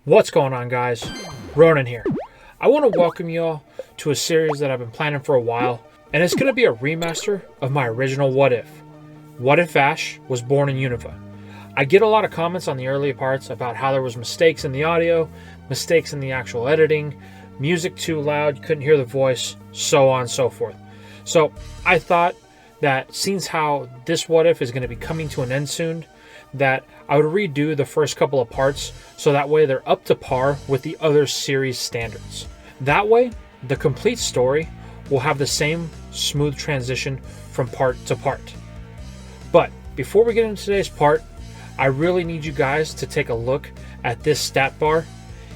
What's going on, guys? Ronan here. I want to welcome you all to a series that I've been planning for a while, and it's going to be a remaster of my original What If. What if Ash was born in Unova? I get a lot of comments on the early parts about how there was mistakes in the audio, mistakes in the actual editing, music too loud, you couldn't hear the voice, so on and so forth. So I thought that since how this What If is going to be coming to an end soon, that I would redo the first couple of parts so that way they're up to par with the other series standards. That way, the complete story will have the same smooth transition from part to part. But before we get into today's part, I really need you guys to take a look at this stat bar.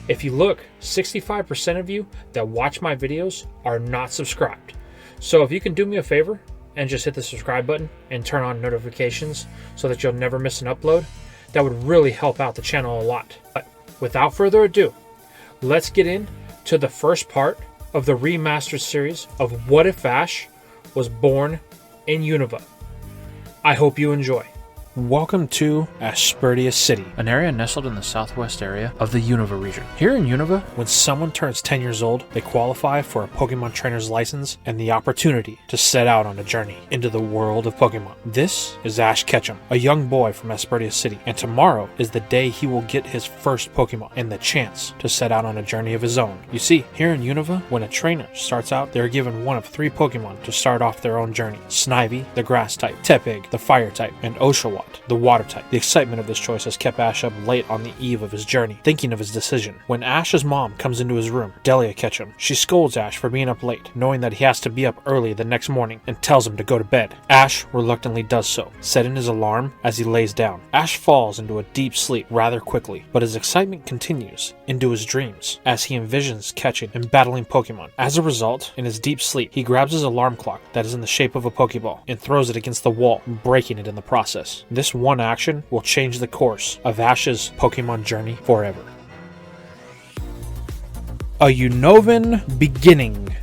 If you look, 65% of you that watch my videos are not subscribed. So if you can do me a favor and just hit the subscribe button and turn on notifications so that you'll never miss an upload, that would really help out the channel a lot. But without further ado, let's get into the first part of the remastered series of What If Ash was born in Unova. I hope you enjoy. Welcome to Asperdia City, an area nestled in the southwest area of the Unova region. Here in Unova, when someone turns 10 years old, they qualify for a Pokemon trainer's license and the opportunity to set out on a journey into the world of Pokemon. This is Ash Ketchum, a young boy from Asperdia City, and tomorrow is the day he will get his first Pokemon and the chance to set out on a journey of his own. You see, here in Unova, when a trainer starts out, they're given one of 3 Pokemon to start off their own journey. Snivy, the grass type, Tepig, the fire type, and Oshawott, the water type. The excitement of this choice has kept Ash up late on the eve of his journey, thinking of his decision. When Ash's mom comes into his room, Delia Ketchum, she scolds Ash for being up late, knowing that he has to be up early the next morning, and tells him to go to bed. Ash reluctantly does so, setting his alarm as he lays down. Ash falls into a deep sleep rather quickly, but his excitement continues into his dreams as he envisions catching and battling Pokemon. As a result, in his deep sleep, he grabs his alarm clock that is in the shape of a Pokeball and throws it against the wall, breaking it in the process. This one action will change the course of Ash's Pokemon journey forever. A Unovan beginning.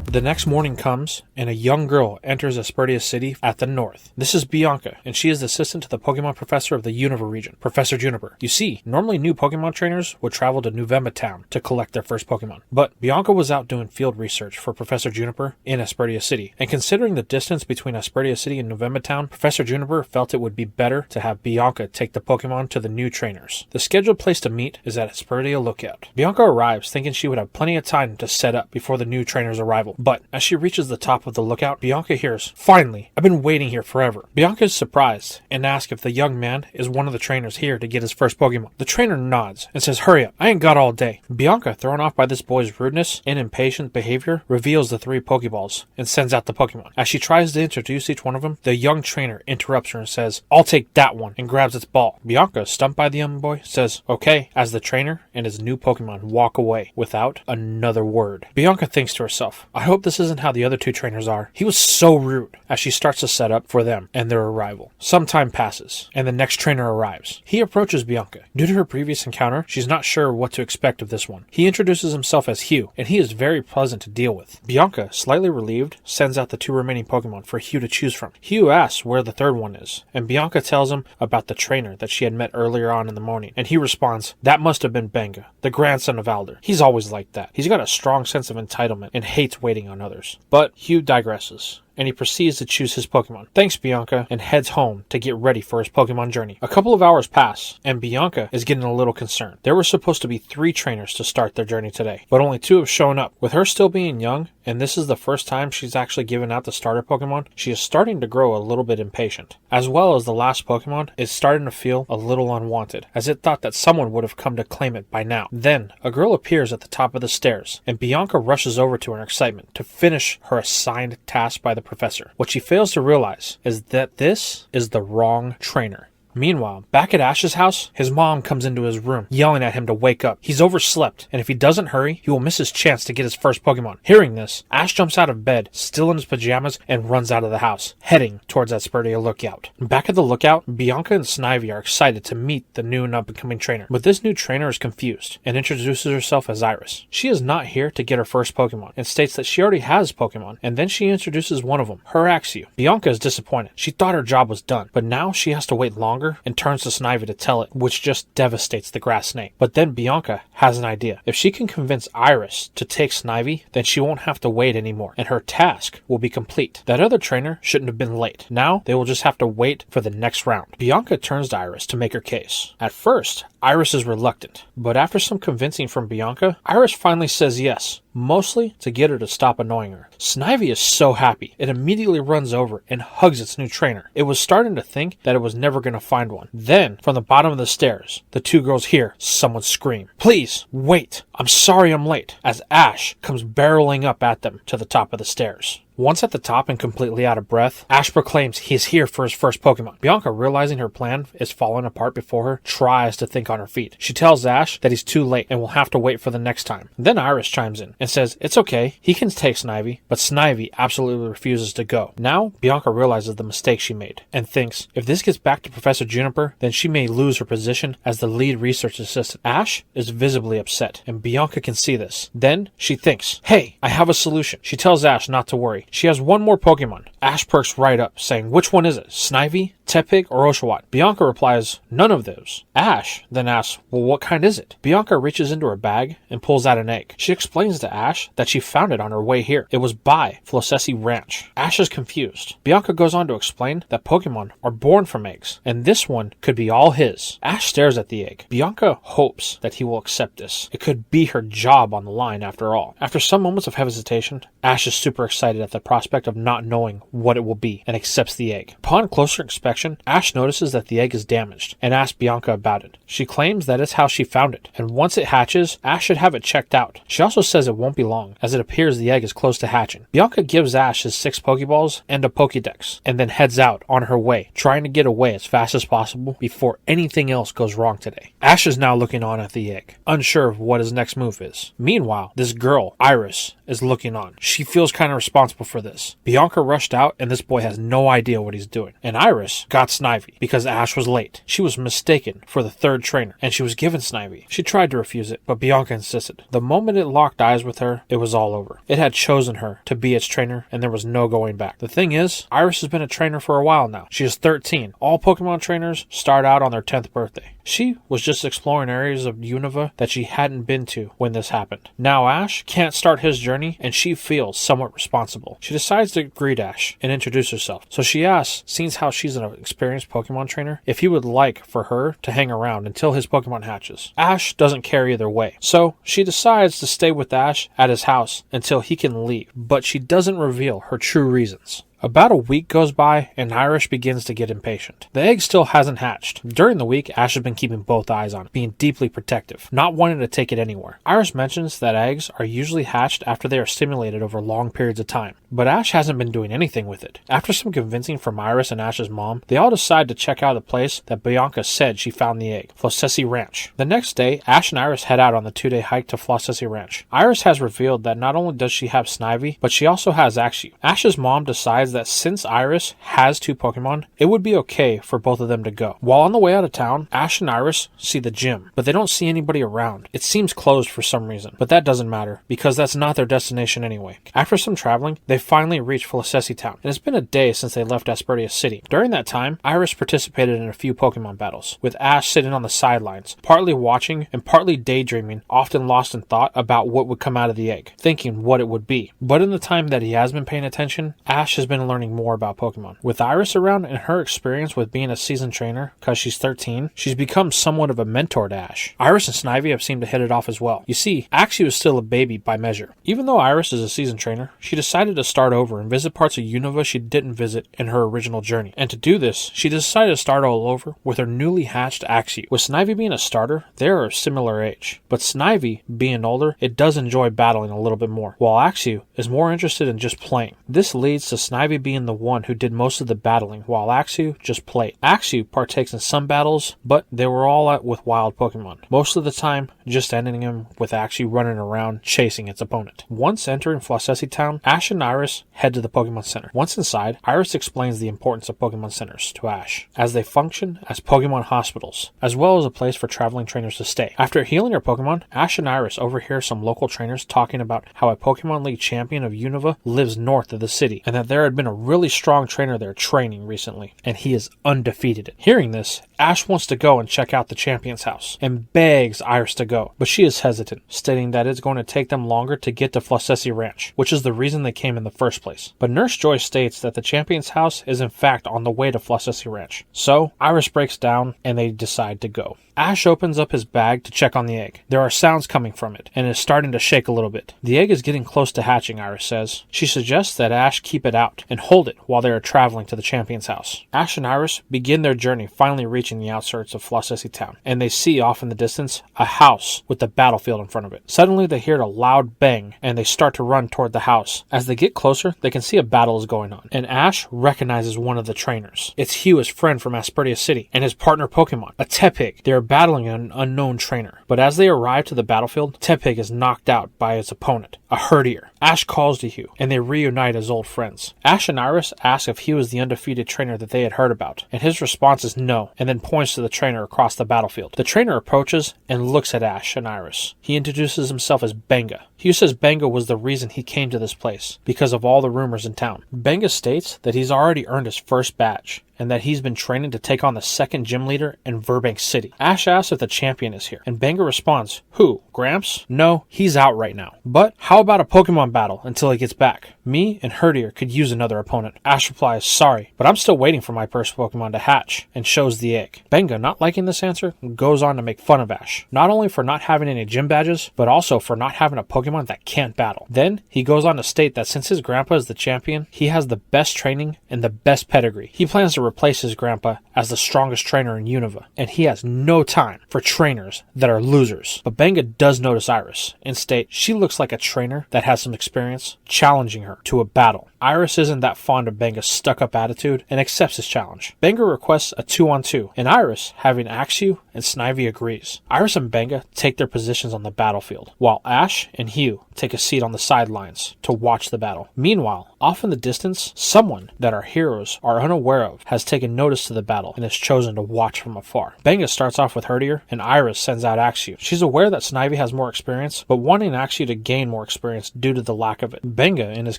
The next morning comes, and a young girl enters Asperdia City at the north. This is Bianca, and she is the assistant to the Pokemon professor of the Unova region, Professor Juniper. You see, normally new Pokemon trainers would travel to Novemba Town to collect their first Pokemon. But Bianca was out doing field research for Professor Juniper in Asperdia City, and considering the distance between Asperdia City and Novemba Town, Professor Juniper felt it would be better to have Bianca take the Pokemon to the new trainers. The scheduled place to meet is at Asperdia Lookout. Bianca arrives thinking she would have plenty of time to set up before the new trainer's arrival. But as she reaches the top of the lookout, Bianca hears, "Finally! I've been waiting here forever." Bianca is surprised and asks if the young man is one of the trainers here to get his first Pokemon. The trainer nods and says, "Hurry up, I ain't got all day." Bianca, thrown off by this boy's rudeness and impatient behavior, reveals the 3 Pokeballs and sends out the Pokemon. As she tries to introduce each one of them, the young trainer interrupts her and says, "I'll take that one," and grabs its ball. Bianca, stumped by the young boy, says, "Okay," as the trainer and his new Pokemon walk away without another word. Bianca thinks to herself, "I hope this isn't how the other 2 trainers are. He was so rude," as she starts to set up for them and their arrival. Some time passes, and the next trainer arrives. He approaches Bianca. Due to her previous encounter, she's not sure what to expect of this one. He introduces himself as Hugh, and he is very pleasant to deal with. Bianca, slightly relieved, sends out the 2 remaining Pokemon for Hugh to choose from. Hugh asks where the 3rd one is, and Bianca tells him about the trainer that she had met earlier on in the morning, and he responds, "That must have been Benga, the grandson of Alder. He's always like that. He's got a strong sense of entitlement and hates waiting on others." But Hugh digresses, and he proceeds to choose his Pokemon. Thanks, Bianca, and heads home to get ready for his Pokemon journey. A couple of hours pass, and Bianca is getting a little concerned. There were supposed to be 3 trainers to start their journey today, but only 2 have shown up. With her still being young, and this is the first time she's actually given out the starter Pokemon, she is starting to grow a little bit impatient. As well as the last Pokemon is starting to feel a little unwanted, as it thought that someone would have come to claim it by now. Then, a girl appears at the top of the stairs, and Bianca rushes over to her in excitement to finish her assigned task by the professor. What she fails to realize is that this is the wrong trainer. Meanwhile, back at Ash's house, his mom comes into his room, yelling at him to wake up. He's overslept, and if he doesn't hurry, he will miss his chance to get his first Pokemon. Hearing this, Ash jumps out of bed, still in his pajamas, and runs out of the house, heading towards Asperdia Lookout. Back at the lookout, Bianca and Snivy are excited to meet the new and up-and-coming trainer. But this new trainer is confused, and introduces herself as Iris. She is not here to get her first Pokemon, and states that she already has Pokemon, and then she introduces one of them, her Axew. Bianca is disappointed. She thought her job was done, but now she has to wait longer longer and turns to Snivy to tell it, which just devastates the grass snake. But then Bianca has an idea. If she can convince Iris to take Snivy, then she won't have to wait anymore, and her task will be complete. That other trainer shouldn't have been late. Now they will just have to wait for the next round. Bianca turns to Iris to make her case. At first, Iris is reluctant, but after some convincing from Bianca, Iris finally says yes, mostly to get her to stop annoying her. Snivy is so happy, it immediately runs over and hugs its new trainer. It was starting to think that it was never going to find one. Then, from the bottom of the stairs, the two girls hear someone scream, "Please, wait! I'm sorry I'm late," as Ash comes barreling up at them to the top of the stairs. Once at the top and completely out of breath, Ash proclaims he's here for his first Pokemon. Bianca, realizing her plan is falling apart before her, tries to think on her feet. She tells Ash that he's too late and will have to wait for the next time. Then Iris chimes in and says it's okay, he can take Snivy, but Snivy absolutely refuses to go. Now, Bianca realizes the mistake she made and thinks if this gets back to Professor Juniper, then she may lose her position as the lead research assistant. Ash is visibly upset, and Bianca can see this. Then she thinks, hey, I have a solution. She tells Ash not to worry. She has one more Pokemon. Ash perks right up, saying, which one is it? Snivy, Tepig, or Oshawott? Bianca replies, none of those. Ash then asks, well, what kind is it? Bianca reaches into her bag and pulls out an egg. She explains to Ash that she found it on her way here. It was by Flosessi Ranch. Ash is confused. Bianca goes on to explain that Pokemon are born from eggs, and this one could be all his. Ash stares at the egg. Bianca hopes that he will accept this. It could be her job on the line after all. After some moments of hesitation, Ash is super excited at the prospect of not knowing what it will be and accepts the egg. Upon closer inspection, Ash notices that the egg is damaged and asks Bianca about it. She claims that is how she found it, and once it hatches, Ash should have it checked out. She also says it won't be long, as it appears the egg is close to hatching. Bianca gives Ash his 6 Pokeballs and a Pokédex, and then heads out on her way, trying to get away as fast as possible before anything else goes wrong today. Ash is now looking on at the egg, unsure of what his next move is. Meanwhile, this girl, Iris, is looking on. She feels kind of responsible for this. Bianca rushed out, and this boy has no idea what he's doing. And Iris got Snivy because Ash was late. She was mistaken for the 3rd trainer, and she was given Snivy. She tried to refuse it, but Bianca insisted. The moment it locked eyes with her, it was all over. It had chosen her to be its trainer, and there was no going back. The thing is, Iris has been a trainer for a while now. She is 13. All Pokemon trainers start out on their 10th birthday. She was just exploring areas of Unova that she hadn't been to when this happened. Now Ash can't start his journey, and she feels somewhat responsible. She decides to greet Ash and introduce herself. So she asks, seeing how she's an experienced Pokemon trainer, if he would like for her to hang around until his Pokemon hatches. Ash doesn't care either way, so she decides to stay with Ash at his house until he can leave, but she doesn't reveal her true reasons. About a week goes by, and Iris begins to get impatient. The egg still hasn't hatched. During the week, Ash has been keeping both eyes on it, being deeply protective, not wanting to take it anywhere. Iris mentions that eggs are usually hatched after they are stimulated over long periods of time, but Ash hasn't been doing anything with it. After some convincing from Iris and Ash's mom, they all decide to check out the place that Bianca said she found the egg, Flosessi Ranch. The next day, Ash and Iris head out on the 2-day hike to Flosessi Ranch. Iris has revealed that not only does she have Snivy, but she also has Axew. Ash's mom decides that since Iris has 2 Pokemon, it would be okay for both of them to go. While on the way out of town, Ash and Iris see the gym, but they don't see anybody around. It seems closed for some reason, but that doesn't matter, because that's not their destination anyway. After some traveling, they finally reach Flosessi Town, and it's been a day since they left Aspertia City. During that time, Iris participated in a few Pokemon battles, with Ash sitting on the sidelines, partly watching and partly daydreaming, often lost in thought about what would come out of the egg, thinking what it would be. But in the time that he has been paying attention, Ash has been learning more about Pokemon. With Iris around and her experience with being a seasoned trainer, because she's 13, she's become somewhat of a mentor to Ash. Iris and Snivy have seemed to hit it off as well. You see, Axew is still a baby by measure. Even though Iris is a seasoned trainer, she decided to start over and visit parts of Unova she didn't visit in her original journey. And to do this, she decided to start all over with her newly hatched Axew. With Snivy being a starter, they are a similar age. But Snivy, being older, it does enjoy battling a little bit more, while Axew is more interested in just playing. This leads to Snivy being the one who did most of the battling, while Axew just played. Axew partakes in some battles, but they were all out with wild Pokemon. Most of the time, just ending them with Axew running around chasing its opponent. Once entering Flosessi Town, Ash and Iris head to the Pokemon Center. Once inside, Iris explains the importance of Pokemon Centers to Ash, as they function as Pokemon hospitals, as well as a place for traveling trainers to stay. After healing her Pokemon, Ash and Iris overhear some local trainers talking about how a Pokemon League champion of Unova lives north of the city, and that there had been been a really strong trainer there training recently, and he is undefeated. Hearing this, Ash wants to go and check out the champion's house, and begs Iris to go, but she is hesitant, stating that it's going to take them longer to get to Flossessi Ranch, which is the reason they came in the first place. But Nurse Joy states that the champion's house is in fact on the way to Flossessi Ranch. So Iris breaks down, and they decide to go. Ash opens up his bag to check on the egg. There are sounds coming from it, and it is starting to shake a little bit. The egg is getting close to hatching, Iris says. She suggests that Ash keep it out and hold it while they are traveling to the champion's house. Ash and Iris begin their journey, finally reaching the outskirts of Flossessi town, and they see off in the distance a house with the battlefield in front of it. Suddenly they hear a loud bang, and they start to run toward the house. As they get closer, they can see a battle is going on, and Ash recognizes one of the trainers. It's Hugh, his friend from Aspertia City, and his partner Pokemon, a Tepig. They are battling an unknown trainer. But as they arrive to the battlefield, Tepig is knocked out by its opponent, a Herdier. Ash calls to Hugh, and they reunite as old friends. Ash and Iris ask if Hugh is the undefeated trainer that they had heard about, and his response is no, and then points to the trainer across the battlefield. The trainer approaches and looks at Ash and Iris. He introduces himself as Benga. Hugh says Benga was the reason he came to this place, because of all the rumors in town. Benga states that he's already earned his first badge, and that he's been training to take on the second gym leader in Burbank City. Ash asks if the champion is here, and Benga responds, "Who? Gramps? No, he's out right now. But how about a Pokemon battle until he gets back? Me and Herdier could use another opponent." Ash replies, "Sorry, but I'm still waiting for my first Pokemon to hatch," and shows the egg. Benga, not liking this answer, goes on to make fun of Ash, not only for not having any gym badges, but also for not having a Pokemon that can't battle. Then he goes on to state that since his grandpa is the champion, he has the best training and the best pedigree. He plans to replace his grandpa as the strongest trainer in Unova, and he has no time for trainers that are losers. But Benga does notice Iris and state she looks like a trainer that has some experience, challenging her to a battle. Iris isn't that fond of Benga's stuck-up attitude and accepts his challenge. Benga requests a 2-on-2, and Iris, having Axew and Snivy, agrees. Iris and Benga take their positions on the battlefield, while Ash and Hugh take a seat on the sidelines to watch the battle. Meanwhile, off in the distance, someone that our heroes are unaware of has taken notice to the battle and has chosen to watch from afar. Benga starts off with Herdier, and Iris sends out Axew. She's aware that Snivy has more experience, but wanting Axew to gain more experience due to the lack of it. Benga, in his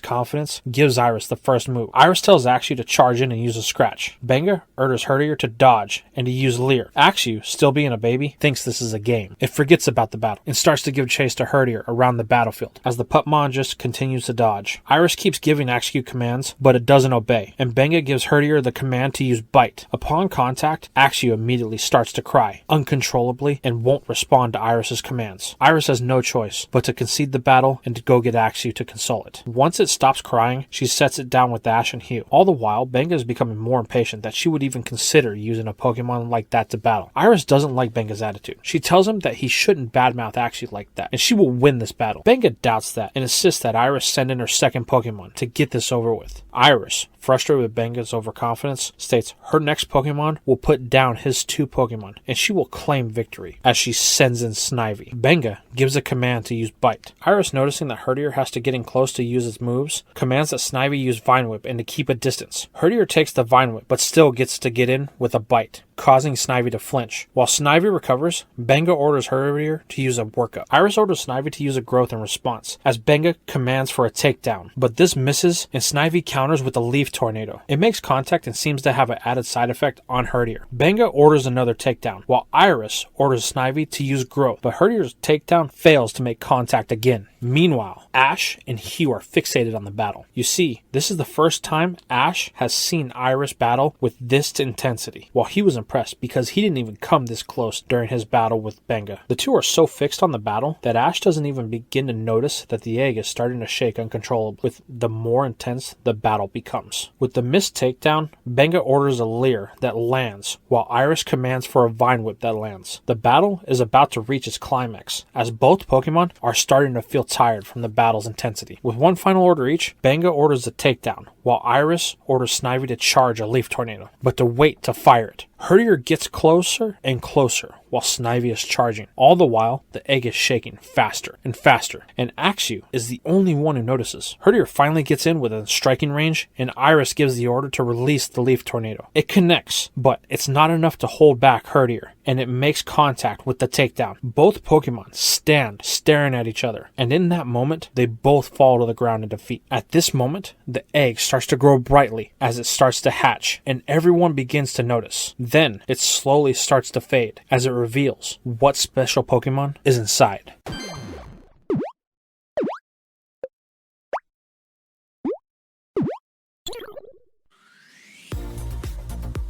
confidence, gives Iris the first move. Iris tells Axew to charge in and use a scratch. Benga orders Herdier to dodge and to use Leer. Axew, still being a baby, thinks this is a game. It forgets about the battle and starts to give chase to Herdier around the battlefield as the Pupmon just continues to dodge. Iris keeps giving Axew commands, but it doesn't obey, and Benga gives Herdier the command to use Bite. Upon contact, Axew immediately starts to cry uncontrollably and won't respond to Iris's commands. Iris has no choice but to concede the battle and to go get Axew to console it. Once it stops crying, she sets it down with Ash and Hugh. All the while, Benga is becoming more impatient that she would even consider using a Pokemon like that to battle. Iris doesn't like Benga's attitude. She tells him that he shouldn't badmouth Axew like that, and she will win this battle. Benga doubts that and insists that Iris send in her second Pokemon to get this over with. Iris, frustrated with Benga's overconfidence, states her next Pokemon will put down his two Pokemon, and she will claim victory as she sends in Snivy. Benga gives a command to use Bite. Iris, noticing that Herdier has to get in close to use its moves, commands that Snivy use Vine Whip and to keep a distance. Herdier takes the Vine Whip, but still gets to get in with a Bite, causing Snivy to flinch. While Snivy recovers, Benga orders Herdier to use a workup. Iris orders Snivy to use a growth in response, as Benga commands for a takedown, but this misses, and Snivy counters with a Leaf Tornado. It makes contact and seems to have an added side effect on Herdier. Benga orders another takedown, while Iris orders Snivy to use growth, but Herdier's takedown fails to make contact again. Meanwhile, Ash and Hugh are fixated on the battle. You see, this is the first time Ash has seen Iris battle with this intensity, while he was impressed because he didn't even come this close during his battle with Benga. The two are so fixed on the battle that Ash doesn't even begin to notice that the egg is starting to shake uncontrollably, with the more intense the battle becomes. With the missed takedown, Benga orders a Leer that lands, while Iris commands for a Vine Whip that lands. The battle is about to reach its climax, as both Pokemon are starting to feel tired from the battle's intensity. With one final order each, Benga orders a takedown, while Iris orders Snivy to charge a Leaf Tornado, but to wait to fire it. Herdier gets closer and closer, while Snivy is charging. All the while, the egg is shaking faster and faster, and Axew is the only one who notices. Herdier finally gets in within striking range, and Iris gives the order to release the leaf tornado. It connects, but it's not enough to hold back Herdier, and it makes contact with the takedown. Both Pokemon stand staring at each other, and in that moment, they both fall to the ground in defeat. At this moment, the egg starts to grow brightly as it starts to hatch, and everyone begins to notice. Then, it slowly starts to fade as it reveals what special Pokemon is inside.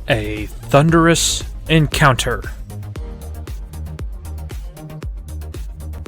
A thunderous encounter.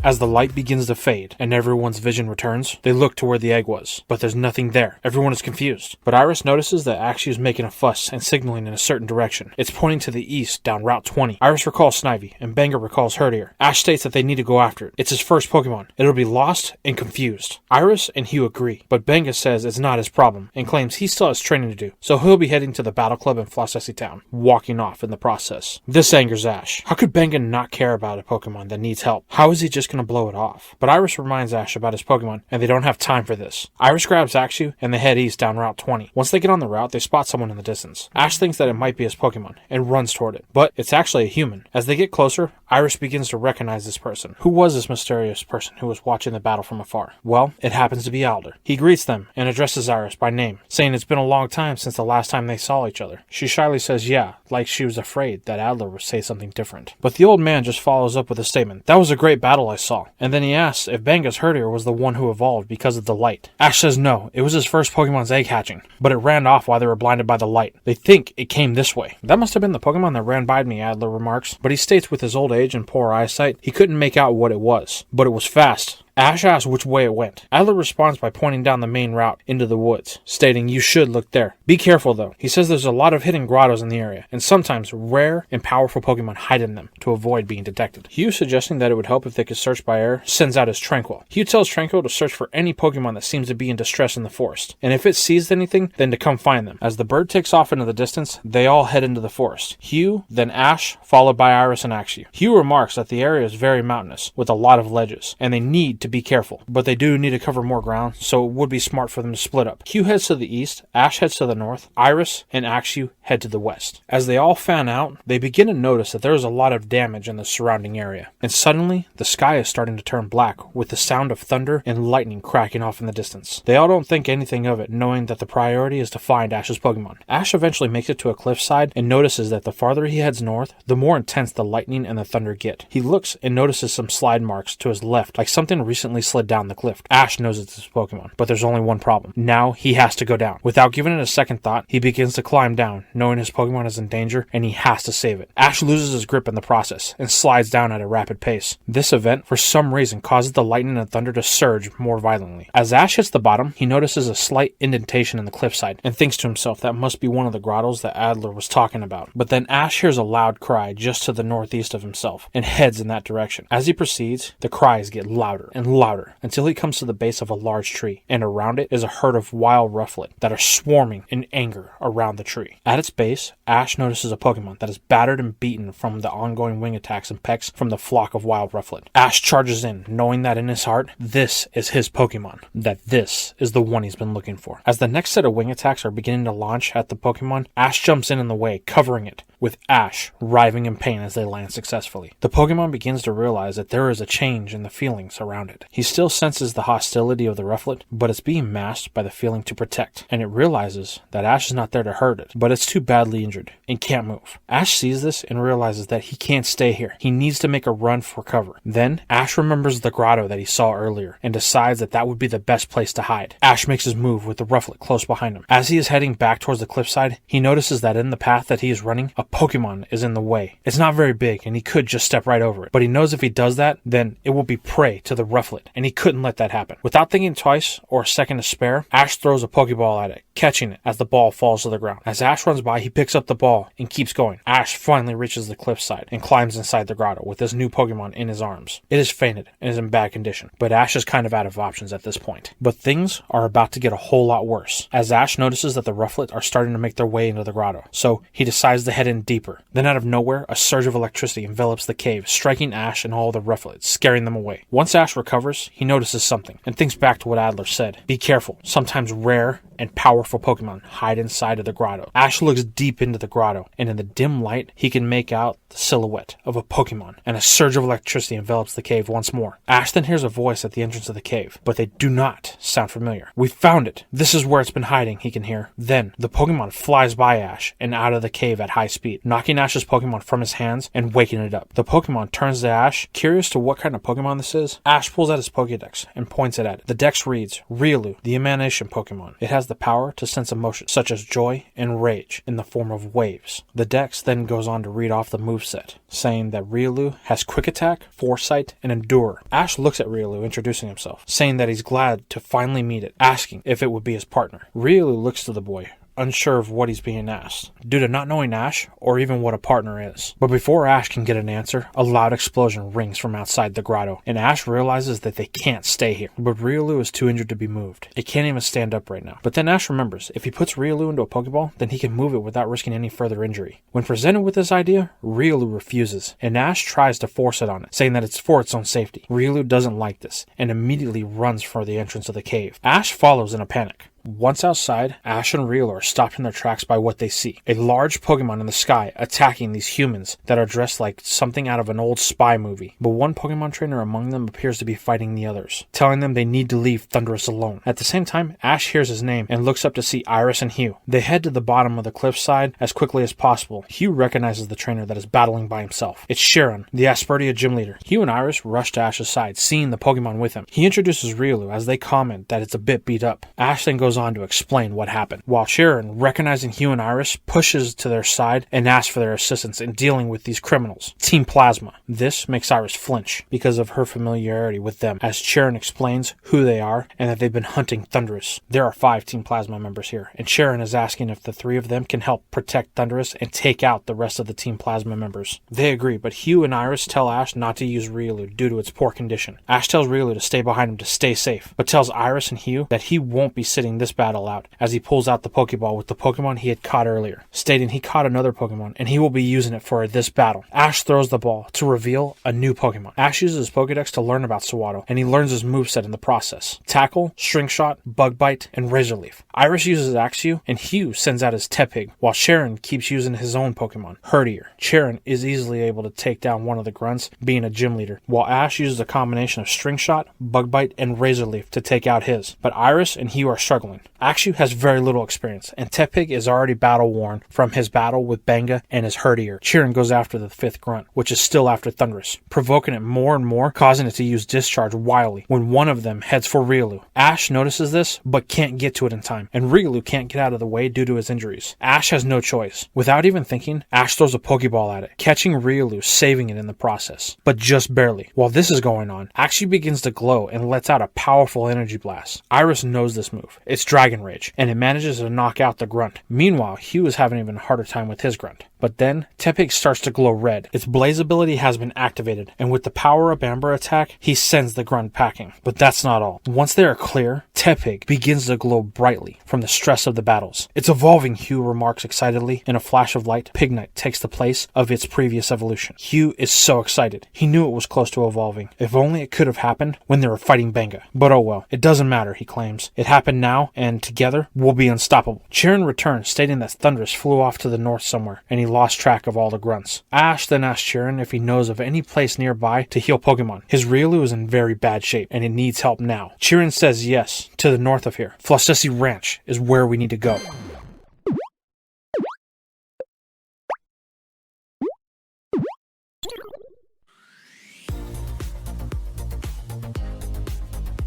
As the light begins to fade and everyone's vision returns, they look to where the egg was, but there's nothing there. Everyone is confused. But Iris notices that Axew is making a fuss and signaling in a certain direction. It's pointing to the east down Route 20. Iris recalls Snivy, and Benga recalls Herdier. Ash states that they need to go after it. It's his first Pokemon. It'll be lost and confused. Iris and Hugh agree, but Benga says it's not his problem and claims he still has training to do, so he'll be heading to the Battle Club in Flossie Town, walking off in the process. This angers Ash. How could Benga not care about a Pokemon that needs help? How is he just going to blow it off? But Iris reminds Ash about his Pokemon, and they don't have time for this. Iris grabs Axew, and they head east down Route 20. Once they get on the route, they spot someone in the distance. Ash thinks that it might be his Pokemon, and runs toward it. But it's actually a human. As they get closer, Iris begins to recognize this person. Who was this mysterious person who was watching the battle from afar? Well, it happens to be Alder. He greets them, and addresses Iris by name, saying it's been a long time since the last time they saw each other. She shyly says yeah, like she was afraid that Adler would say something different. But the old man just follows up with a statement. That was a great battle I saw. And then he asks if Benga's Herdier was the one who evolved because of the light. Ash says no, it was his first Pokemon's egg hatching, but it ran off while they were blinded by the light. They think it came this way. That must have been the Pokemon that ran by me, Adler remarks, but he states with his old age and poor eyesight, he couldn't make out what it was, but it was fast. Ash asks which way it went. Adler responds by pointing down the main route into the woods, stating you should look there. Be careful though. He says there's a lot of hidden grottos in the area, and sometimes rare and powerful Pokemon hide in them to avoid being detected. Hugh, suggesting that it would help if they could search by air, sends out his Tranquil. Hugh tells Tranquil to search for any Pokemon that seems to be in distress in the forest, and if it sees anything, then to come find them. As the bird takes off into the distance, they all head into the forest. Hugh, then Ash, followed by Iris and Axew. Hugh remarks that the area is very mountainous, with a lot of ledges, and they need to be careful, but they do need to cover more ground, so it would be smart for them to split up. Hugh heads to the east, Ash heads to the north, Iris and Axew head to the west. As they all fan out, they begin to notice that there is a lot of damage in the surrounding area, and suddenly, the sky is starting to turn black, with the sound of thunder and lightning cracking off in the distance. They all don't think anything of it, knowing that the priority is to find Ash's Pokemon. Ash eventually makes it to a cliffside and notices that the farther he heads north, the more intense the lightning and the thunder get. He looks and notices some slide marks to his left, like something recently slid down the cliff. Ash knows it's his Pokemon, but there's only one problem. Now he has to go down. Without giving it a second thought, he begins to climb down, knowing his Pokemon is in danger and he has to save it. Ash loses his grip in the process and slides down at a rapid pace. This event, for some reason, causes the lightning and thunder to surge more violently. As Ash hits the bottom, he notices a slight indentation in the cliffside and thinks to himself that must be one of the grottos that Adler was talking about. But then Ash hears a loud cry just to the northeast of himself and heads in that direction. As he proceeds, the cries get louder and louder until he comes to the base of a large tree, and around it is a herd of wild rufflet that are swarming in anger around the tree. At its base, Ash notices a Pokemon that is battered and beaten from the ongoing wing attacks and pecks from the flock of wild rufflet. Ash charges in, knowing that in his heart, this is his Pokemon, that this is the one he's been looking for. As the next set of wing attacks are beginning to launch at the Pokemon, Ash jumps in the way, covering it, with Ash writhing in pain as they land successfully. The Pokemon begins to realize that there is a change in the feelings around it. He still senses the hostility of the rufflet, but it's being masked by the feeling to protect, and it realizes that Ash is not there to hurt it, but it's too badly injured and can't move. Ash sees this and realizes that he can't stay here. He needs to make a run for cover. Then, Ash remembers the grotto that he saw earlier and decides that that would be the best place to hide. Ash makes his move with the rufflet close behind him. As he is heading back towards the cliffside, he notices that in the path that he is running, a Pokemon is in the way. It's not very big and he could just step right over it, but he knows if he does that, then it will be prey to the Rufflet, and he couldn't let that happen. Without thinking twice or a second to spare, Ash throws a Pokeball at it, catching it as the ball falls to the ground. As Ash runs by, he picks up the ball and keeps going. Ash finally reaches the cliffside and climbs inside the grotto with his new Pokemon in his arms. It is fainted and is in bad condition, but Ash is kind of out of options at this point. But things are about to get a whole lot worse, as Ash notices that the Rufflet are starting to make their way into the grotto, so he decides to head in deeper. Then out of nowhere, a surge of electricity envelops the cave, striking Ash and all the Rufflets, scaring them away. Once Ash recovers, he notices something, and thinks back to what Adler said. Be careful, sometimes rare and powerful Pokemon hide inside of the grotto. Ash looks deep into the grotto, and in the dim light, he can make out the silhouette of a Pokemon, and a surge of electricity envelops the cave once more. Ash then hears a voice at the entrance of the cave, but they do not sound familiar. We found it! This is where it's been hiding, he can hear. Then, the Pokemon flies by Ash and out of the cave at high speed, knocking Ash's Pokemon from his hands and waking it up. The Pokemon turns to Ash, curious to what kind of Pokemon this is. Ash pulls out his Pokédex and points it at it. The dex reads, Riolu, the Emanation Pokemon. It has the power to sense emotions, such as joy and rage, in the form of waves. The dex then goes on to read off the moveset, saying that Riolu has Quick Attack, Foresight, and Endure. Ash looks at Riolu, introducing himself, saying that he's glad to finally meet it, asking if it would be his partner. Riolu looks to the boy, unsure of what he's being asked, due to not knowing Ash or even what a partner is. But before Ash can get an answer, a loud explosion rings from outside the grotto, and Ash realizes that they can't stay here. But Riolu is too injured to be moved. It can't even stand up right now. But then Ash remembers, if he puts Riolu into a Pokeball, then he can move it without risking any further injury. When presented with this idea, Riolu refuses, and Ash tries to force it on it, saying that it's for its own safety. Riolu doesn't like this, and immediately runs for the entrance of the cave. Ash follows in a panic. Once outside, Ash and Riolu are stopped in their tracks by what they see. A large Pokemon in the sky attacking these humans that are dressed like something out of an old spy movie. But one Pokemon trainer among them appears to be fighting the others, telling them they need to leave Thunderous alone. At the same time, Ash hears his name and looks up to see Iris and Hugh. They head to the bottom of the cliffside as quickly as possible. Hugh recognizes the trainer that is battling by himself. It's Sharon, the Aspertia gym leader. Hugh and Iris rush to Ash's side, seeing the Pokemon with him. He introduces Riolu as they comment that it's a bit beat up. Ash then goes on to explain what happened, while Sharon, recognizing Hugh and Iris, pushes to their side and asks for their assistance in dealing with these criminals. Team Plasma. This makes Iris flinch because of her familiarity with them, as Sharon explains who they are and that they've been hunting Thunderous. There are 5 Team Plasma members here, and Sharon is asking if the 3 of them can help protect Thunderous and take out the rest of the Team Plasma members. They agree, but Hugh and Iris tell Ash not to use Riolu due to its poor condition. Ash tells Riolu to stay behind him to stay safe, but tells Iris and Hugh that he won't be sitting this battle out, as he pulls out the Pokeball with the Pokemon he had caught earlier, stating he caught another Pokemon and he will be using it for this battle. Ash throws the ball to reveal a new Pokemon. Ash uses his Pokedex to learn about Sewaddle, and he learns his moveset in the process: Tackle, String Shot, Bug Bite, and Razor Leaf. Iris uses Axew, and Hugh sends out his Tepig, while Sharon keeps using his own Pokemon, Herdier. Sharon is easily able to take down one of the grunts, being a gym leader, while Ash uses a combination of String Shot, Bug Bite, and Razor Leaf to take out his. But Iris and Hugh are struggling. Axew has very little experience, and Tepig is already battle-worn from his battle with Benga and his Herdier. Sharon goes after the 5th grunt, which is still after Thunderous, provoking it more and more, causing it to use Discharge wildly when one of them heads for Riolu. Ash notices this, but can't get to it in time, and Riolu can't get out of the way due to his injuries. Ash has no choice. Without even thinking, Ash throws a Pokeball at it, catching Riolu, saving it in the process, but just barely. While this is going on, Axew begins to glow and lets out a powerful energy blast. Iris knows this move. It's Dragon Rage, and it manages to knock out the grunt. Meanwhile, Hugh is having an even harder time with his grunt. But then, Tepig starts to glow red. Its Blaze ability has been activated, and with the power-up Amber attack, he sends the grunt packing. But that's not all. Once they are clear, Tepig begins to glow brightly from the stress of the battles. It's evolving, Hugh remarks excitedly. In a flash of light, Pignite takes the place of its previous evolution. Hugh is so excited. He knew it was close to evolving. If only it could have happened when they were fighting Benga. But oh well, it doesn't matter, he claims. It happened now, and together, we'll be unstoppable. Sharon returns, stating that Thunderous flew off to the north somewhere, and he lost track of all the grunts. Ash then asks Sharon if he knows of any place nearby to heal Pokemon. His Riolu is in very bad shape, and it needs help now. Sharon says yes, to the north of here. Flostessi Ranch is where we need to go.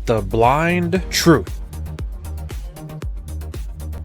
The Blind Truth.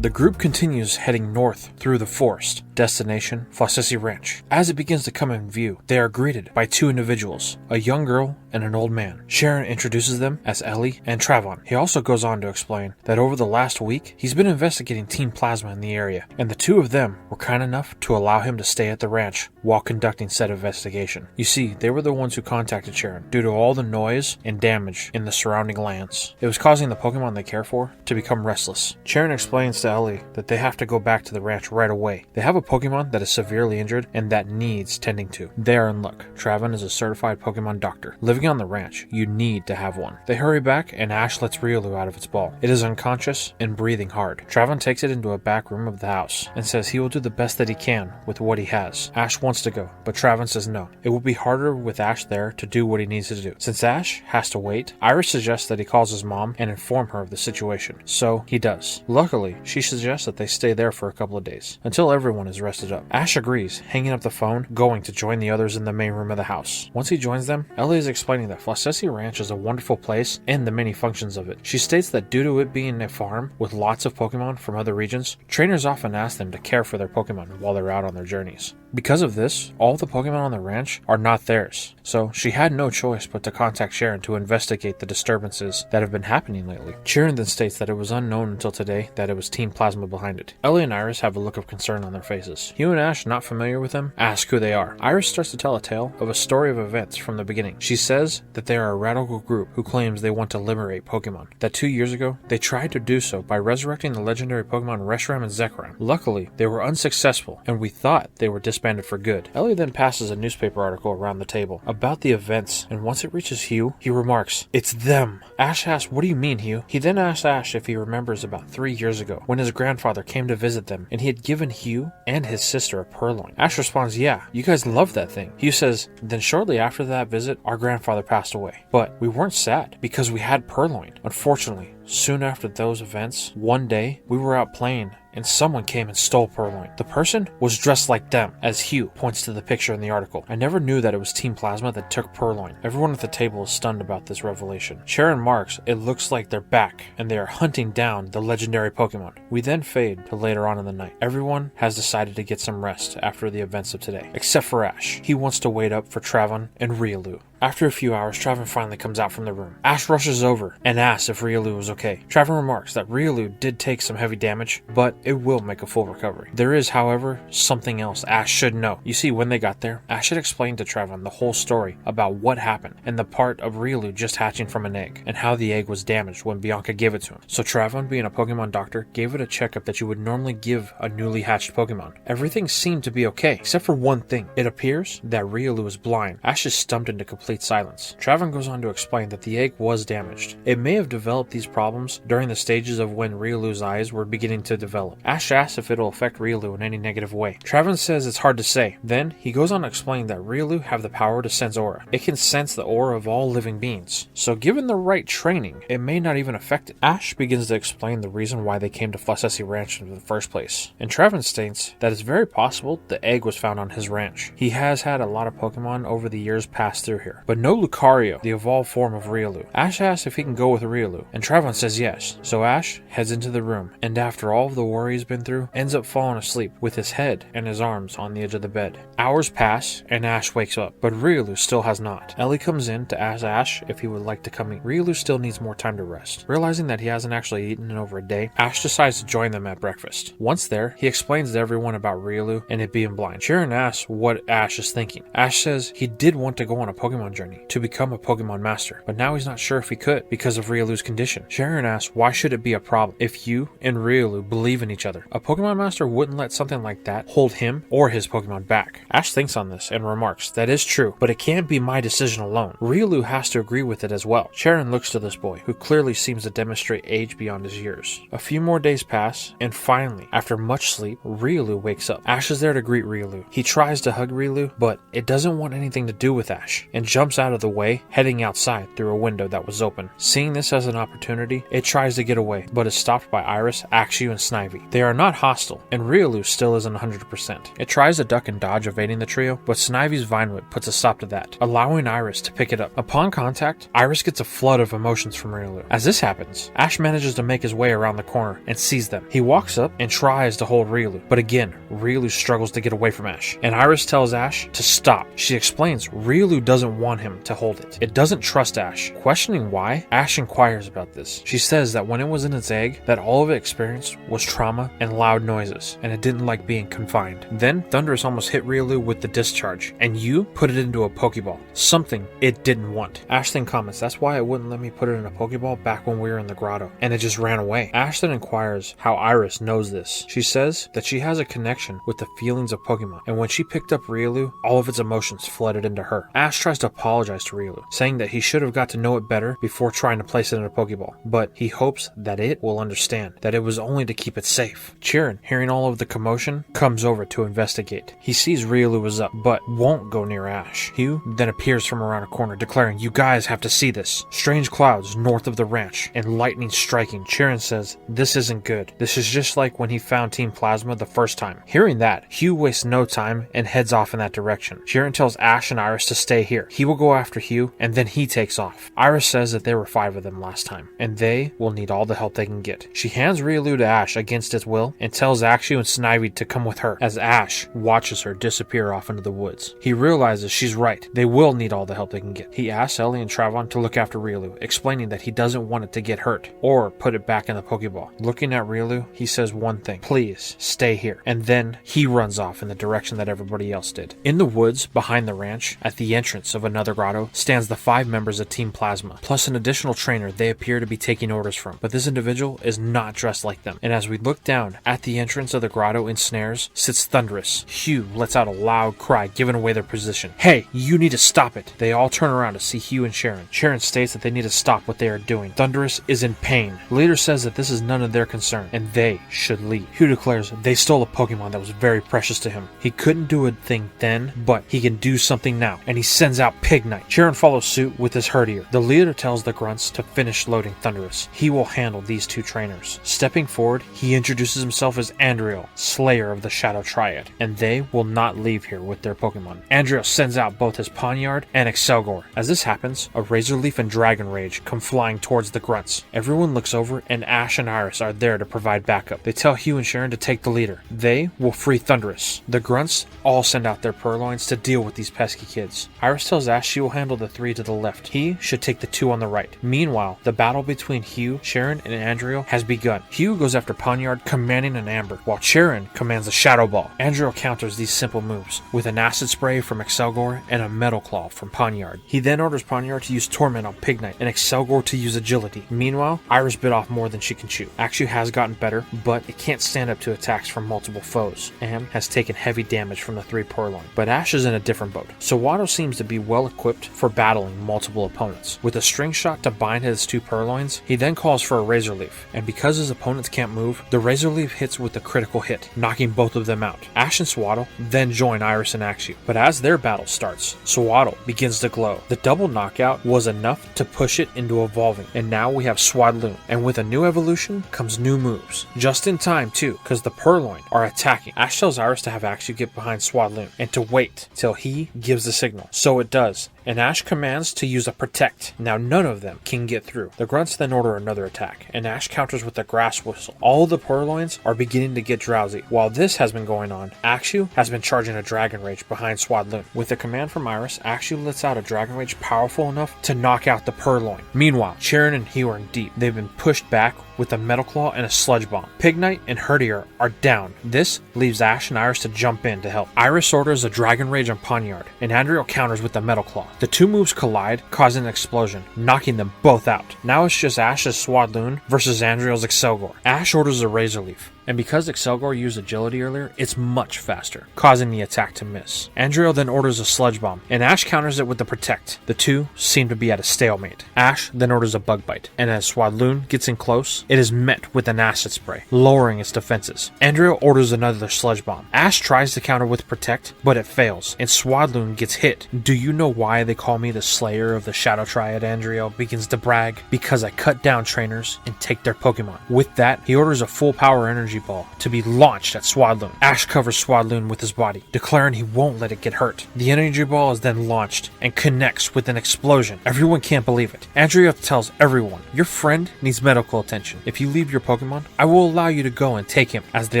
The group continues heading north through the forest. Destination, Fossesi Ranch. As it begins to come in view, they are greeted by two individuals, a young girl and an old man. Sharon introduces them as Ellie and Travon. He also goes on to explain that over the last week, he's been investigating Team Plasma in the area, and the two of them were kind enough to allow him to stay at the ranch while conducting said investigation. You see, they were the ones who contacted Sharon due to all the noise and damage in the surrounding lands. It was causing the Pokemon they care for to become restless. Sharon explains to Ellie that they have to go back to the ranch right away. They have a Pokemon that is severely injured and that needs tending to. They are in luck. Travon is a certified Pokemon doctor. Living on the ranch, you need to have one. They hurry back and Ash lets Riolu out of its ball. It is unconscious and breathing hard. Travon takes it into a back room of the house and says he will do the best that he can with what he has. Ash wants to go, but Travon says no. It will be harder with Ash there to do what he needs to do. Since Ash has to wait, Iris suggests that he calls his mom and inform her of the situation. So he does. Luckily, she suggests that they stay there for a couple of days until everyone is rested up. Ash agrees, hanging up the phone, going to join the others in the main room of the house. Once he joins them, Ellie is explaining that Fossesi Ranch is a wonderful place and the many functions of it. She states that due to it being a farm with lots of Pokemon from other regions, trainers often ask them to care for their Pokemon while they're out on their journeys. Because of this, all the Pokemon on the ranch are not theirs, so she had no choice but to contact Sharon to investigate the disturbances that have been happening lately. Sharon then states that it was unknown until today that it was Team Plasma behind it. Ellie and Iris have a look of concern on their faces. Hugh and Ash, not familiar with them, ask who they are. Iris starts to tell a tale of a story of events from the beginning. She says that they are a radical group who claims they want to liberate Pokemon. That 2 years ago, they tried to do so by resurrecting the legendary Pokemon Reshiram and Zekrom. Luckily, they were unsuccessful, and we thought they were disbanded for good. Ellie then passes a newspaper article around the table about the events, and once it reaches Hugh, he remarks, "It's them." Ash asks, "What do you mean, Hugh?" He then asks Ash if he remembers about 3 years ago when his grandfather came to visit them and he had given Hugh and his sister a Purloin. Ash responds, "Yeah, you guys loved that thing." Hugh says, "Then shortly after that visit, our grandfather passed away. But we weren't sad because we had Purloin. Unfortunately, soon after those events, one day we were out playing and someone came and stole Purloin. The person was dressed like them," as Hugh points to the picture in the article. "I never knew that it was Team Plasma that took Purloin." Everyone at the table is stunned about this revelation. Sharon marks, "It looks like they're back and they are hunting down the legendary Pokemon." We then fade to later on in the night. Everyone has decided to get some rest after the events of today, except for Ash. He wants to wait up for Travon and Riolu. After a few hours, Travon finally comes out from the room. Ash rushes over and asks if Riolu was okay. Travon remarks that Riolu did take some heavy damage, but it will make a full recovery. There is, however, something else Ash should know. You see, when they got there, Ash had explained to Travon the whole story about what happened and the part of Riolu just hatching from an egg and how the egg was damaged when Bianca gave it to him. So Travon, being a Pokemon doctor, gave it a checkup that you would normally give a newly hatched Pokemon. Everything seemed to be okay, except for one thing. It appears that Riolu is blind. Ash is stumped into complete silence. Travon goes on to explain that the egg was damaged. It may have developed these problems during the stages of when Riolu's eyes were beginning to develop. Ash asks if it'll affect Riolu in any negative way. Travon says it's hard to say. Then he goes on to explain that Riolu have the power to sense aura. It can sense the aura of all living beings. So given the right training, it may not even affect it. Ash begins to explain the reason why they came to Fossesi Ranch in the first place. And Travon states that it's very possible the egg was found on his ranch. He has had a lot of Pokemon over the years pass through here, but no Lucario, the evolved form of Riolu. Ash asks if he can go with Riolu, and Travon says yes. So Ash heads into the room, and after all of the worry he's been through, ends up falling asleep with his head and his arms on the edge of the bed. Hours pass, and Ash wakes up, but Riolu still has not. Ellie comes in to ask Ash if he would like to come eat. Riolu still needs more time to rest. Realizing that he hasn't actually eaten in over a day, Ash decides to join them at breakfast. Once there, he explains to everyone about Riolu and it being blind. Sharon asks what Ash is thinking. Ash says he did want to go on a Pokemon journey to become a Pokemon master, but now he's not sure if he could because of Riolu's condition. Sharon asks why should it be a problem if you and Riolu believe in each other. A Pokemon master wouldn't let something like that hold him or his Pokemon back. Ash thinks on this and remarks that is true, but it can't be my decision alone. Riolu has to agree with it as well. Sharon looks to this boy, who clearly seems to demonstrate age beyond his years. A few more days pass, and finally, after much sleep, Riolu wakes up. Ash is there to greet Riolu. He tries to hug Riolu, but it doesn't want anything to do with Ash, and jumps out of the way, heading outside through a window that was open. Seeing this as an opportunity, it tries to get away, but is stopped by Iris, Axew, and Snivy. They are not hostile, and Riolu still isn't 100%. It tries to duck and dodge, evading the trio, but Snivy's Vine Whip puts a stop to that, allowing Iris to pick it up. Upon contact, Iris gets a flood of emotions from Riolu. As this happens, Ash manages to make his way around the corner and sees them. He walks up and tries to hold Riolu, but again, Riolu struggles to get away from Ash, and Iris tells Ash to stop. She explains Riolu doesn't want him to hold it. It doesn't trust Ash. Questioning why, Ash inquires about this. She says that when it was in its egg, that all of it experienced was trauma and loud noises, and it didn't like being confined. Then, Thunderous almost hit Riolu with the discharge, and you put it into a Pokeball, something it didn't want. Ash then comments, that's why it wouldn't let me put it in a Pokeball back when we were in the grotto, and it just ran away. Ash then inquires how Iris knows this. She says that she has a connection with the feelings of Pokemon, and when she picked up Riolu, all of its emotions flooded into her. Ash tries to apologize to Riolu, saying that he should have got to know it better before trying to place it in a Pokeball, but he hopes that it will understand that it was only to keep it safe. Chirin, hearing all of the commotion, comes over to investigate. He sees Riolu is up, but won't go near Ash. Hugh then appears from around a corner, declaring, you guys have to see this. Strange clouds north of the ranch, and lightning striking. Chirin says, this isn't good. This is just like when he found Team Plasma the first time. Hearing that, Hugh wastes no time and heads off in that direction. Chirin tells Ash and Iris to stay here. He will go after Hugh, and then he takes off. Iris says that there were 5 of them last time, and they will need all the help they can get. She hands Riolu to Ash against his will, and tells Axew and Snivy to come with her, as Ash watches her disappear off into the woods. He realizes she's right. They will need all the help they can get. He asks Ellie and Travon to look after Riolu, explaining that he doesn't want it to get hurt, or put it back in the Pokeball. Looking at Riolu, he says one thing, please, stay here. And then he runs off in the direction that everybody else did. In the woods, behind the ranch, at the entrance of another grotto, stands the 5 members of Team Plasma, plus an additional trainer they appear to be taking orders from. But this individual is not dressed like them. And as we look down, at the entrance of the grotto in snares, sits Thunderous. Hugh lets out a loud cry, giving away their position. Hey, you need to stop it. They all turn around to see Hugh and Sharon. Sharon states that they need to stop what they are doing. Thunderous is in pain. The leader says that this is none of their concern, and they should leave. Hugh declares they stole a Pokemon that was very precious to him. He couldn't do a thing then, but he can do something now, and he sends out Pignite. Sharon follows suit with his Herdier. The leader tells the grunts to finish loading Thunderous. He will handle these 2 trainers. Stepping forward, he introduces himself as Andriel, Slayer of the Shadow Triad, and they will not leave here with their Pokemon. Andriel sends out both his Pawniard and Excelgor. As this happens, a Razor Leaf and Dragon Rage come flying towards the grunts. Everyone looks over, and Ash and Iris are there to provide backup. They tell Hugh and Sharon to take the leader. They will free Thunderous. The grunts all send out their Purloins to deal with these pesky kids. Iris tells Ash she will handle the 3 to the left. He should take the 2 on the right. Meanwhile, the battle between Hugh, Sharon, and Andriel has begun. Hugh goes after Pawniard, commanding an Amber, while Sharon commands a Shadow Ball. Andriel counters these simple moves with an Acid Spray from Excelgor and a Metal Claw from Pawniard. He then orders Pawniard to use Torment on Pignite and Excelgor to use Agility. Meanwhile, Iris bit off more than she can chew. Axew has gotten better, but it can't stand up to attacks from multiple foes, and has taken heavy damage from the 3 Purloin. But Ash is in a different boat. Sawato seems to be well equipped for battling multiple opponents. With a String Shot to bind his 2 Purloins, he then calls for a Razor Leaf, and because his opponents can't move, the Razor Leaf hits with a critical hit, knocking both of them out. Ash and Sawato then join Iris and Axew, but as their battle starts, Sawato begins to glow. The double knockout was enough to push it into evolving, and now we have Swadloon, and with a new evolution comes new moves. Just in time too, because the Purloin are attacking. Ash tells Iris to have Axew get behind Swadloon, and to wait till he gives the signal. So it does, and Ash commands to use a Protect. Now none of them can get through. The grunts then order another attack, and Ash counters with a Grass Whistle. All the Purloins are beginning to get drowsy. While this has been going on, Axew has been charging a Dragon Rage behind Swadloon. With a command from Iris, Axew lets out a Dragon Rage powerful enough to knock out the Purloin. Meanwhile, Sharon and Hugh are in deep. They've been pushed back with a Metal Claw and a Sludge Bomb. Pignite and Herdier are down. This leaves Ash and Iris to jump in to help. Iris orders a Dragon Rage on Pawniard, and Andriel counters with the Metal Claw. The 2 moves collide, causing an explosion, knocking them both out. Now it's just Ash's Swadloon versus Andriel's Excelgor. Ash orders a Razor Leaf, and because Excelgor used agility earlier, it's much faster, causing the attack to miss. Andriel then orders a sludge bomb, and Ash counters it with the protect. The two seem to be at a stalemate. Ash then orders a bug bite, and as Swadloon gets in close, it is met with an acid spray, lowering its defenses. Andriel orders another sludge bomb. Ash tries to counter with protect, but it fails, and Swadloon gets hit. Do you know why they call me the Slayer of the Shadow Triad? Andriel begins to brag. Because I cut down trainers and take their Pokemon. With that, he orders a full power energy ball to be launched at Swadloon. Ash covers Swadloon with his body, declaring he won't let it get hurt. The energy ball is then launched and connects with an explosion. Everyone can't believe it. Andriel tells everyone, your friend needs medical attention. If you leave your Pokemon, I will allow you to go and take him. As they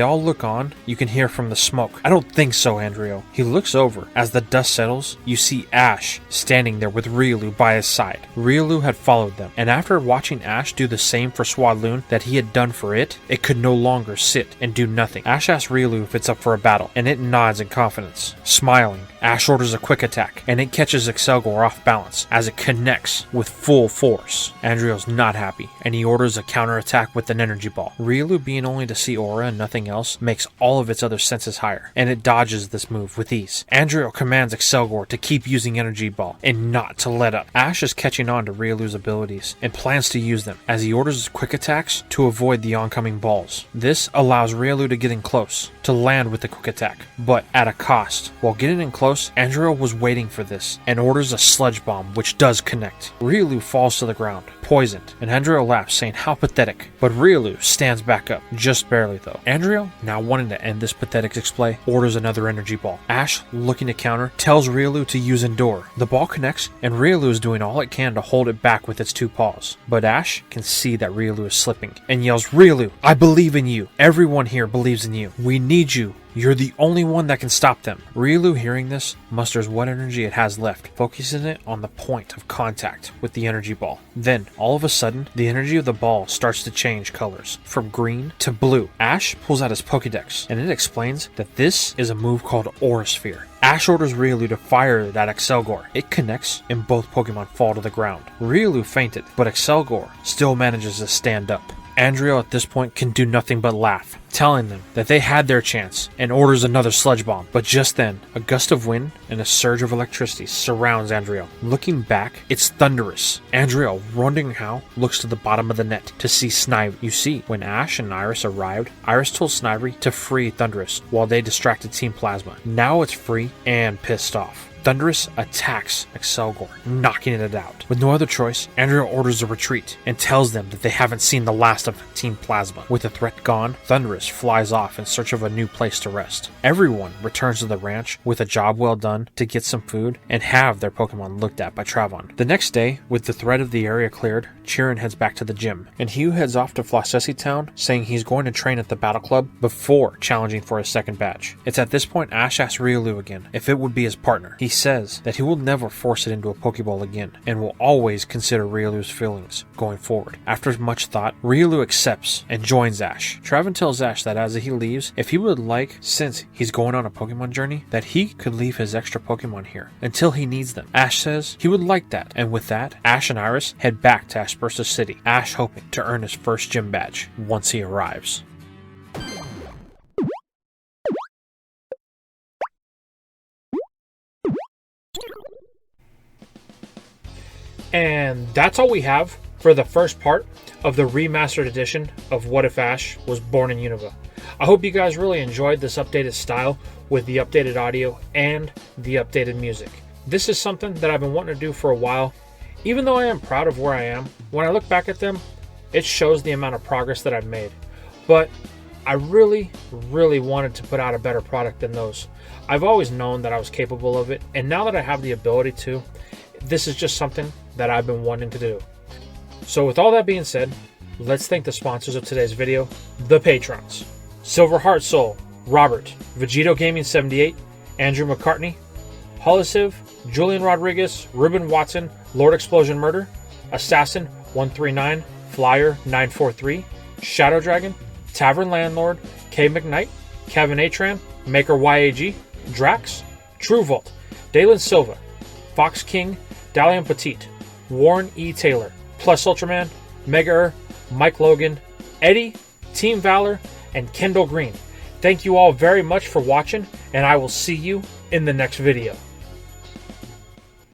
all look on, you can hear from the smoke. I don't think so, Andriel. He looks over. As the dust settles, you see Ash standing there with Riolu by his side. Riolu had followed them, and after watching Ash do the same for Swadloon that he had done for it could no longer sit and do nothing. Ash asks Riolu if it's up for a battle, and it nods in confidence. Smiling, Ash orders a quick attack, and it catches Excelgor off balance as it connects with full force. Andriel's not happy, and he orders a counterattack with an energy ball. Riolu, being only to see aura and nothing else, makes all of its other senses higher, and it dodges this move with ease. Andriel commands Excelgor to keep using energy ball and not to let up. Ash is catching on to Rielu's abilities and plans to use them as he orders quick attacks to avoid the oncoming balls. This allows Riolu to get in close to land with the quick attack, but at a cost. While getting in close, Andriel was waiting for this and orders a sludge bomb, which does connect. Riolu falls to the ground, poisoned, and Andriel laughs, saying how pathetic, but Riolu stands back up, just barely though. Andriel, now wanting to end this pathetic display, orders another energy ball. Ash, looking to counter, tells Riolu to use Endure. The ball connects, and Riolu is doing all it can to hold it back with its two paws, but Ash can see that Riolu is slipping and yells, Riolu, I believe in you. Everyone here believes in you. We need you. You're the only one that can stop them. Riolu, hearing this, musters what energy it has left, focusing it on the point of contact with the energy ball. Then, all of a sudden, the energy of the ball starts to change colors, from green to blue. Ash pulls out his Pokédex, and it explains that this is a move called Aura Sphere. Ash orders Riolu to fire it at Excelgor. It connects, and both Pokemon fall to the ground. Riolu fainted, but Excelgor still manages to stand up. Andriel at this point can do nothing but laugh, telling them that they had their chance, and orders another sludge bomb. But just then, a gust of wind and a surge of electricity surrounds Andriel. Looking back, it's thunderous. Andriel, wondering how, looks to the bottom of the net to see Snivy. You see, when Ash and Iris arrived, Iris told Snivy to free Thunderous while they distracted Team Plasma. Now it's free and pissed off. Thunderous attacks Excelgor, knocking it out. With no other choice, Andriel orders a retreat and tells them that they haven't seen the last of Team Plasma. With the threat gone, Thunderous flies off in search of a new place to rest. Everyone returns to the ranch with a job well done to get some food and have their Pokemon looked at by Travon. The next day, with the threat of the area cleared, Chirin heads back to the gym, and Hugh heads off to Flossessi Town, saying he's going to train at the Battle Club before challenging for his second badge. It's at this point Ash asks Riolu again if it would be his partner. He says that he will never force it into a Pokeball again, and will always consider Riolu's feelings going forward. After much thought, Riolu accepts and joins Ash. Travon tells Ash that as he leaves, if he would like, since he's going on a Pokemon journey, that he could leave his extra Pokemon here until he needs them. Ash says he would like that, and with that, Ash and Iris head back to Aspersa City, Ash hoping to earn his first gym badge once he arrives. And that's all we have for the first part of the remastered edition of What If Ash Was Born in Unova. I hope you guys really enjoyed this updated style with the updated audio and the updated music. This is something that I've been wanting to do for a while. Even though I am proud of where I am, when I look back at them, it shows the amount of progress that I've made. But I really wanted to put out a better product than those. I've always known that I was capable of it, and now that I have the ability to, this is just something that I've been wanting to do. So with all that being said, let's thank the sponsors of today's video, the patrons. Silver Heart Soul, Robert, Vegito Gaming 78, Andrew McCartney, Holosiv, Julian Rodriguez, Ruben Watson, Lord Explosion Murder, Assassin 139, Flyer 943, Shadow Dragon, Tavern Landlord, K McKnight, Kevin Atran, Maker YAG, Drax, True Vault, Dalen Silva, Fox King, Dalian Petite, Warren E. Taylor, Plus Ultraman, Mega Mike Logan, Eddie, Team Valor, and Kendall Green. Thank you all very much for watching, and I will see you in the next video.